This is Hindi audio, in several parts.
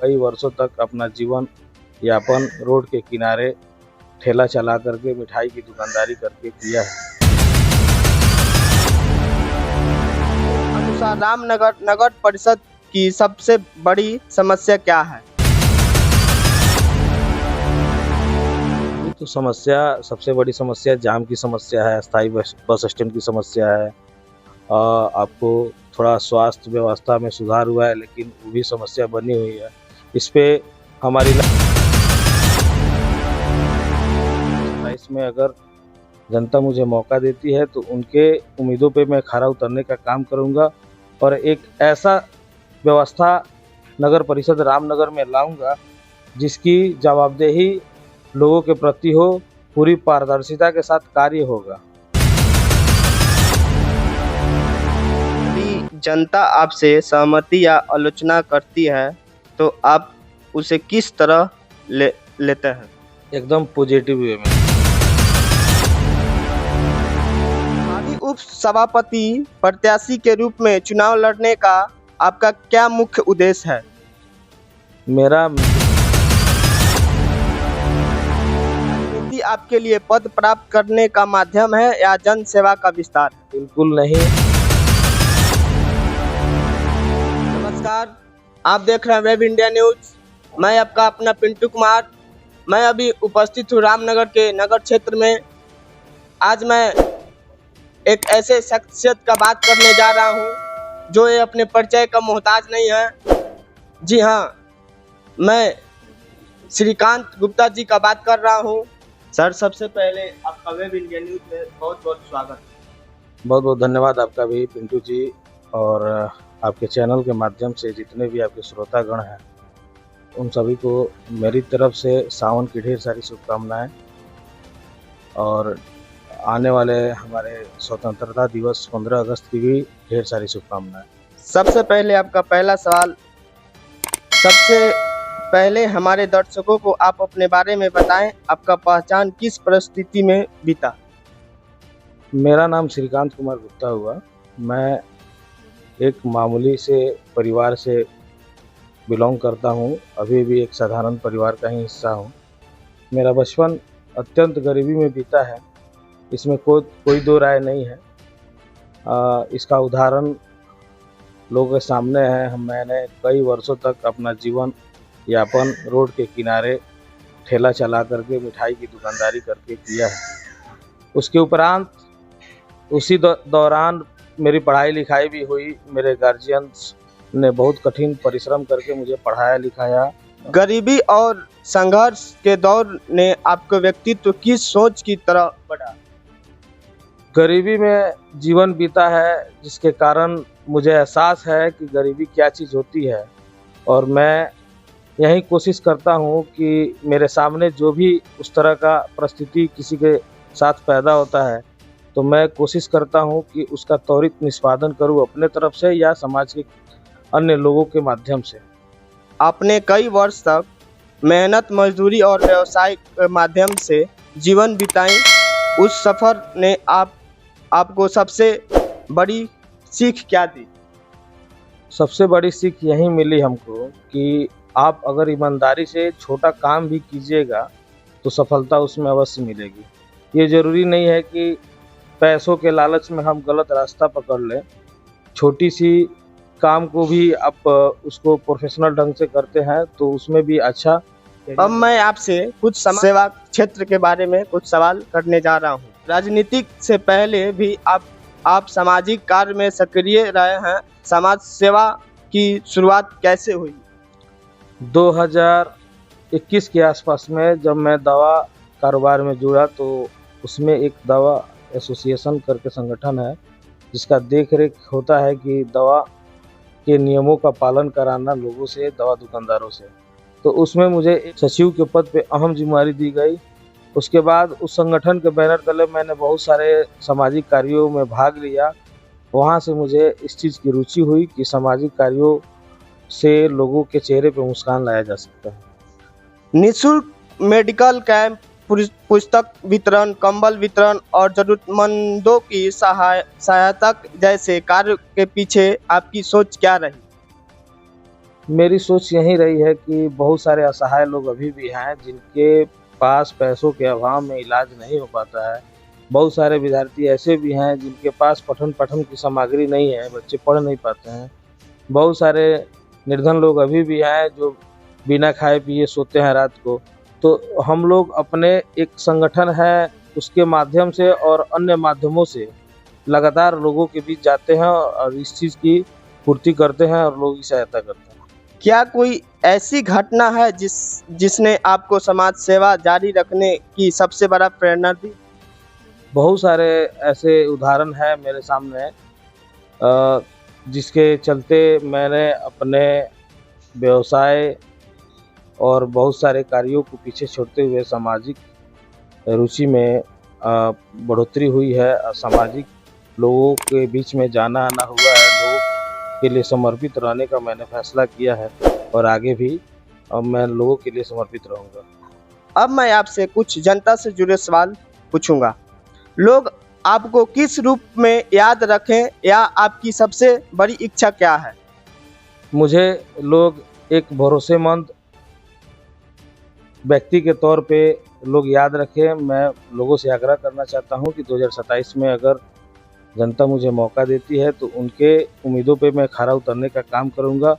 कई वर्षों तक अपना जीवन यापन रोड के किनारे ठेला चला करके मिठाई की दुकानदारी करके किया है। अनुसार रामनगर नगर परिषद की सबसे बड़ी समस्या क्या है? तो सबसे बड़ी समस्या जाम की समस्या है, अस्थायी बस स्टैंड की समस्या है। आपको थोड़ा स्वास्थ्य व्यवस्था में सुधार हुआ है, लेकिन वो भी समस्या बनी हुई है। इस पे हमारी इसमें अगर जनता मुझे मौका देती है तो उनके उम्मीदों पे मैं खरा उतरने का काम करूंगा और एक ऐसा व्यवस्था नगर परिषद रामनगर में लाऊंगा जिसकी जवाबदेही लोगों के प्रति हो, पूरी पारदर्शिता के साथ कार्य होगा। यदि जनता आपसे सहमति या आलोचना करती है तो आप उसे किस तरह लेते हैं? एकदम पॉजिटिव वे में। भावी उप सभापति प्रत्याशी के रूप में चुनाव लड़ने का आपका क्या मुख्य उद्देश्य है? मेरा राजनीति आपके लिए पद प्राप्त करने का माध्यम है या जन सेवा का विस्तार? बिल्कुल नहीं। नमस्कार, आप देख रहे हैं वेब इंडिया न्यूज। मैं आपका अपना पिंटू कुमार। मैं अभी उपस्थित हूँ रामनगर के नगर क्षेत्र में। आज मैं एक ऐसे शख्सियत का बात करने जा रहा हूँ जो ये अपने परिचय का मोहताज नहीं है। जी हाँ, मैं श्रीकांत गुप्ता जी का बात कर रहा हूँ। सर, सबसे पहले आपका वेब इंडिया न्यूज में बहुत बहुत स्वागत। बहुत बहुत धन्यवाद आपका भी पिंटू जी, और आपके चैनल के माध्यम से जितने भी आपके श्रोतागण हैं उन सभी को मेरी तरफ से सावन की ढेर सारी शुभकामनाएं और आने वाले हमारे स्वतंत्रता दिवस 15 अगस्त की भी ढेर सारी शुभकामनाएं। सबसे पहले आपका पहला सवाल, सबसे पहले हमारे दर्शकों को आप अपने बारे में बताएं, आपका पहचान किस परिस्थिति में बीता? मेरा नाम श्रीकांत कुमार गुप्ता हुआ। मैं एक मामूली से परिवार से बिलोंग करता हूं, अभी भी एक साधारण परिवार का ही हिस्सा हूं। मेरा बचपन अत्यंत गरीबी में बीता है, इसमें कोई दो राय नहीं है। इसका उदाहरण लोगों के सामने है। मैंने कई वर्षों तक अपना जीवन यापन रोड के किनारे ठेला चला करके मिठाई की दुकानदारी करके किया है। उसके उपरांत उसी दौरान मेरी पढ़ाई लिखाई भी हुई। मेरे गार्जियंस ने बहुत कठिन परिश्रम करके मुझे पढ़ाया लिखाया। गरीबी और संघर्ष के दौर ने आपके व्यक्तित्व की सोच की तरह बढ़ा। गरीबी में जीवन बीता है, जिसके कारण मुझे एहसास है कि गरीबी क्या चीज़ होती है, और मैं यही कोशिश करता हूँ कि मेरे सामने जो भी उस तरह का परिस्थिति किसी के साथ पैदा होता है तो मैं कोशिश करता हूँ कि उसका त्वरित निष्पादन करूँ अपने तरफ से या समाज के अन्य लोगों के माध्यम से। आपने कई वर्ष तक मेहनत मजदूरी और व्यवसाय के माध्यम से जीवन बिताई। उस सफ़र ने आपको सबसे बड़ी सीख क्या दी? सबसे बड़ी सीख यही मिली हमको कि आप अगर ईमानदारी से छोटा काम भी कीजिएगा तो सफलता उसमें अवश्य मिलेगी। ये ज़रूरी नहीं है कि पैसों के लालच में हम गलत रास्ता पकड़ लें। छोटी सी काम को भी आप उसको प्रोफेशनल ढंग से करते हैं तो उसमें भी अच्छा। अब मैं आपसे कुछ सेवा क्षेत्र के बारे में कुछ सवाल करने जा रहा हूँ। राजनीतिक से पहले भी आप सामाजिक कार्य में सक्रिय रहे हैं। समाज सेवा की शुरुआत कैसे हुई? 2021 के आसपास में जब मैं दवा कारोबार में जुड़ा तो उसमें एक दवा एसोसिएशन करके संगठन है जिसका देख रेख होता है कि दवा के नियमों का पालन कराना लोगों से, दवा दुकानदारों से। तो उसमें मुझे एक सचिव के पद पे अहम जिम्मेदारी दी गई। उसके बाद उस संगठन के बैनर तले मैंने बहुत सारे सामाजिक कार्यों में भाग लिया। वहाँ से मुझे इस चीज़ की रुचि हुई कि सामाजिक कार्यों से लोगों के चेहरे पे मुस्कान लाया जा सकता है। निःशुल्क मेडिकल कैंप, पुस्तक वितरण, कंबल वितरण और जरूरतमंदों की सहायता जैसे कार्य के पीछे आपकी सोच क्या रही? मेरी सोच यही रही है कि बहुत सारे असहाय लोग अभी भी हैं जिनके पास पैसों के अभाव में इलाज नहीं हो पाता है। बहुत सारे विद्यार्थी ऐसे भी हैं जिनके पास पठन की सामग्री नहीं है, बच्चे पढ़ नहीं पाते हैं। बहुत सारे निर्धन लोग अभी भी हैं जो बिना खाए पिए सोते हैं रात को। तो हम लोग अपने एक संगठन है उसके माध्यम से और अन्य माध्यमों से लगातार लोगों के बीच जाते हैं और इस चीज़ की पूर्ति करते हैं और लोगों की सहायता करते हैं। क्या कोई ऐसी घटना है जिसने आपको समाज सेवा जारी रखने की सबसे बड़ा प्रेरणा दी? बहुत सारे ऐसे उदाहरण हैं मेरे सामने जिसके चलते मैंने अपने व्यवसाय और बहुत सारे कार्यों को पीछे छोड़ते हुए सामाजिक रुचि में बढ़ोतरी हुई है। सामाजिक लोगों के बीच में जाना आना हुआ है, लोगों के लिए समर्पित रहने का मैंने फैसला किया है और आगे भी अब मैं लोगों के लिए समर्पित रहूँगा। अब मैं आपसे कुछ जनता से जुड़े सवाल पूछूंगा। लोग आपको किस रूप में याद रखें या आपकी सबसे बड़ी इच्छा क्या है? मुझे लोग एक भरोसेमंद व्यक्ति के तौर पे लोग याद रखें। मैं लोगों से आग्रह करना चाहता हूं कि 2027 में अगर जनता मुझे मौका देती है तो उनके उम्मीदों पे मैं खरा उतरने का काम करूंगा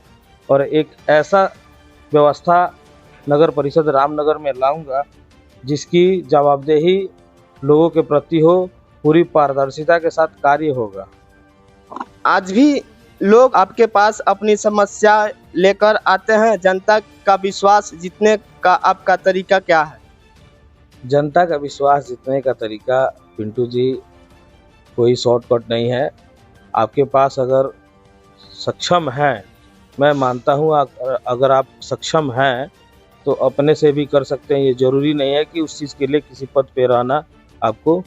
और एक ऐसा व्यवस्था नगर परिषद रामनगर में लाऊंगा जिसकी जवाबदेही लोगों के प्रति हो, पूरी पारदर्शिता के साथ कार्य होगा। आज भी लोग आपके पास अपनी समस्या लेकर आते हैं। जनता का विश्वास जीतने का आपका तरीका क्या है? जनता का विश्वास जीतने का तरीका पिंटू जी कोई शॉर्टकट नहीं है। आपके पास अगर सक्षम हैं, मैं मानता हूँ अगर आप सक्षम हैं तो अपने से भी कर सकते हैं। ये ज़रूरी नहीं है कि उस चीज़ के लिए किसी पद पे रहना आपको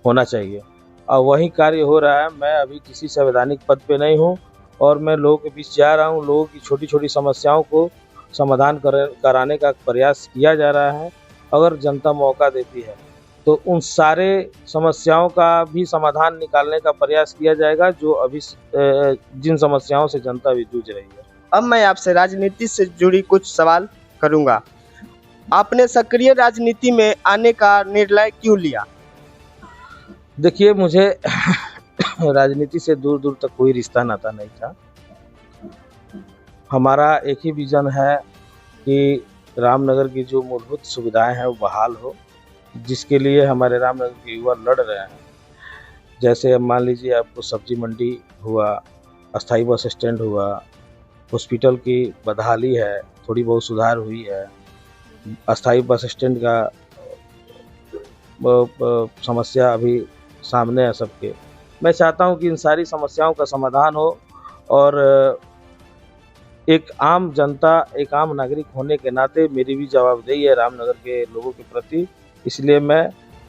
होना चाहिए और वही कार्य हो रहा है। मैं अभी किसी संवैधानिक पद पे नहीं हूँ और मैं लोगों के बीच जा रहा हूँ। लोगों की छोटी छोटी समस्याओं को समाधान कराने का प्रयास किया जा रहा है। अगर जनता मौका देती है तो उन सारे समस्याओं का भी समाधान निकालने का प्रयास किया जाएगा जो अभी जिन समस्याओं से जनता भी जूझ रही है। अब मैं आपसे राजनीति से जुड़ी कुछ सवाल करूंगा। आपने सक्रिय राजनीति में आने का निर्णय क्यों लिया? देखिए, मुझे राजनीति से दूर दूर तक कोई रिश्ता नाता नहीं था। हमारा एक ही विज़न है कि रामनगर की जो मूलभूत सुविधाएं हैं वो बहाल हो, जिसके लिए हमारे रामनगर के युवा लड़ रहे हैं। जैसे अब मान लीजिए आपको सब्जी मंडी हुआ, अस्थाई बस स्टैंड हुआ, हॉस्पिटल की बदहाली है, थोड़ी बहुत सुधार हुई है, अस्थाई बस स्टैंड का समस्या अभी सामने है सबके। मैं चाहता हूं कि इन सारी समस्याओं का समाधान हो और एक आम जनता, एक आम नागरिक होने के नाते मेरी भी जवाबदेही है रामनगर के लोगों के प्रति। इसलिए मैं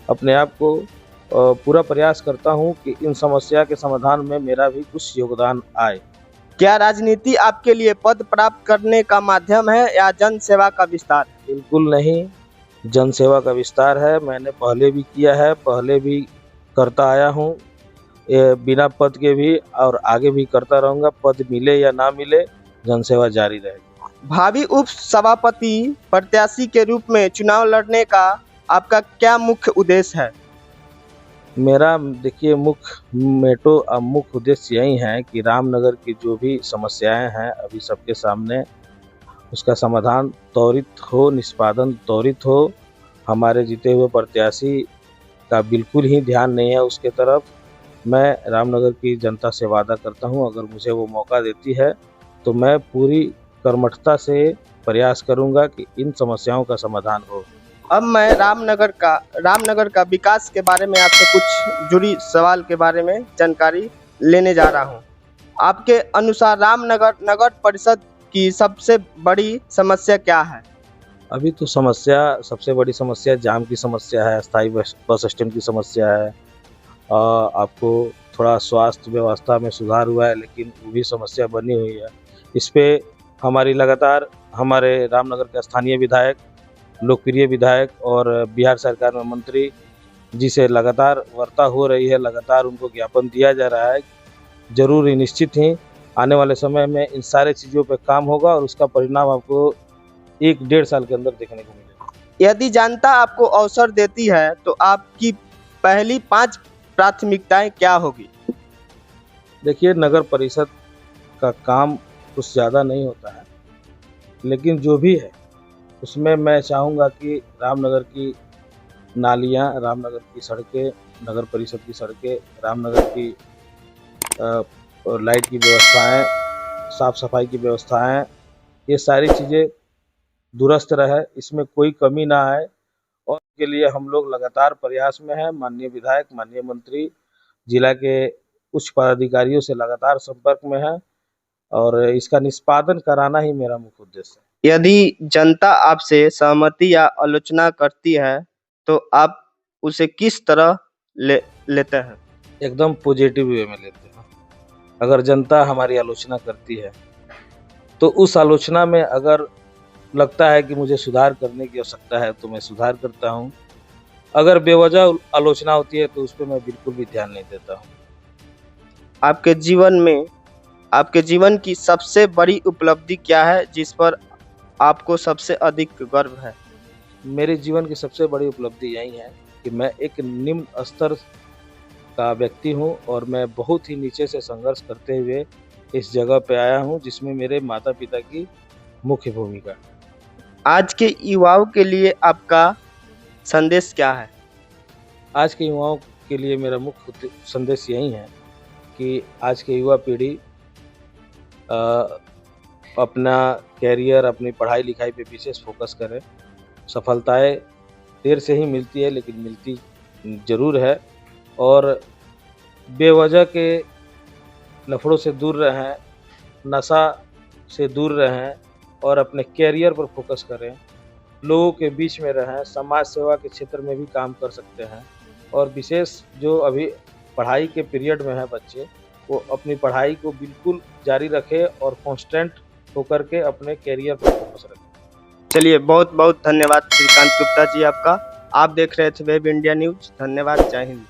अपने आप को पूरा प्रयास करता हूं कि इन समस्या के समाधान में मेरा भी कुछ योगदान आए। क्या राजनीति आपके लिए पद प्राप्त करने का माध्यम है या जन सेवा का विस्तार? बिल्कुल नहीं, जन सेवा का विस्तार है। मैंने पहले भी किया है, पहले भी करता आया हूँ, बिना पद के भी और आगे भी करता रहूँगा। पद मिले या ना मिले, जन सेवा जारी रहेगी। भावी उप सभापति प्रत्याशी के रूप में चुनाव लड़ने का आपका क्या मुख्य उद्देश्य है? मेरा देखिए मुख्य उद्देश्य यही है कि रामनगर की जो भी समस्याएं हैं अभी सबके सामने, उसका समाधान त्वरित हो, निष्पादन त्वरित हो। हमारे जीते हुए प्रत्याशी का बिल्कुल ही ध्यान नहीं है उसके तरफ। मैं रामनगर की जनता से वादा करता हूं, अगर मुझे वो मौका देती है तो मैं पूरी कर्मठता से प्रयास करूंगा कि इन समस्याओं का समाधान हो। अब मैं रामनगर का विकास के बारे में आपसे कुछ जुड़ी सवाल के बारे में जानकारी लेने जा रहा हूं। आपके अनुसार रामनगर नगर परिषद की सबसे बड़ी समस्या क्या है? अभी तो सबसे बड़ी समस्या जाम की समस्या है, अस्थाई बस स्टैंड की समस्या है। आपको थोड़ा स्वास्थ्य व्यवस्था में सुधार हुआ है लेकिन वो भी समस्या बनी हुई है। इस पे लगातार हमारे रामनगर के स्थानीय विधायक, लोकप्रिय विधायक और बिहार सरकार में मंत्री जी से लगातार वार्ता हो रही है, लगातार उनको ज्ञापन दिया जा रहा है। जरूर ही निश्चित ही आने वाले समय में इन सारे चीज़ों पे काम होगा और उसका परिणाम आपको 1-1.5 साल के अंदर देखने को मिलेगा। यदि जनता आपको अवसर देती है तो आपकी पहली 5 प्राथमिकताएं क्या होगी? देखिए, नगर परिषद का काम कुछ ज़्यादा नहीं होता है, लेकिन जो भी है उसमें मैं चाहूँगा कि रामनगर की नालियाँ, रामनगर की सड़कें, नगर परिषद की सड़कें, रामनगर की लाइट की व्यवस्थाएँ, साफ़ सफाई की व्यवस्थाएँ, ये सारी चीज़ें दुरुस्त रहे, इसमें कोई कमी ना आए और इसके लिए हम लोग लगातार प्रयास में हैं। माननीय विधायक, माननीय मंत्री, जिला के उच्च पदाधिकारियों से लगातार संपर्क में हैं और इसका निष्पादन कराना ही मेरा मुख्य उद्देश्य है। यदि जनता आपसे सहमति या आलोचना करती है तो आप उसे किस तरह लेते हैं? एकदम पॉजिटिव वे में लेते हैं। अगर जनता हमारी आलोचना करती है तो उस आलोचना में अगर लगता है कि मुझे सुधार करने की आवश्यकता है तो मैं सुधार करता हूँ। अगर बेवजह आलोचना होती है तो उस पे मैं बिल्कुल भी ध्यान नहीं देता हूँ। आपके जीवन की सबसे बड़ी उपलब्धि क्या है जिस पर आपको सबसे अधिक गर्व है? मेरे जीवन की सबसे बड़ी उपलब्धि यही है कि मैं एक निम्न स्तर का व्यक्ति हूँ और मैं बहुत ही नीचे से संघर्ष करते हुए इस जगह पे आया हूँ जिसमें मेरे माता-पिता की मुख्य भूमिका है। आज के युवाओं के लिए आपका संदेश क्या है? आज के युवाओं के लिए मेरा मुख्य संदेश यही है कि आज की युवा पीढ़ी अपना कैरियर, अपनी पढ़ाई-लिखाई पे विशेष फोकस करे। सफलताएँ देर से ही मिलती है लेकिन मिलती ज़रूर है और बेवजह के लफड़ों से दूर रहें, नशा से दूर रहें और अपने कैरियर पर फोकस करें। लोगों के बीच में रहें, समाज सेवा के क्षेत्र में भी काम कर सकते हैं और विशेष जो अभी पढ़ाई के पीरियड में है बच्चे, वो अपनी पढ़ाई को बिल्कुल जारी रखें और कांस्टेंट होकर के अपने कैरियर पर फोकस रखें। चलिए, बहुत बहुत धन्यवाद श्रीकांत गुप्ता जी आपका। आप देख रहे थे वेब इंडिया न्यूज। धन्यवाद। जय हिंद।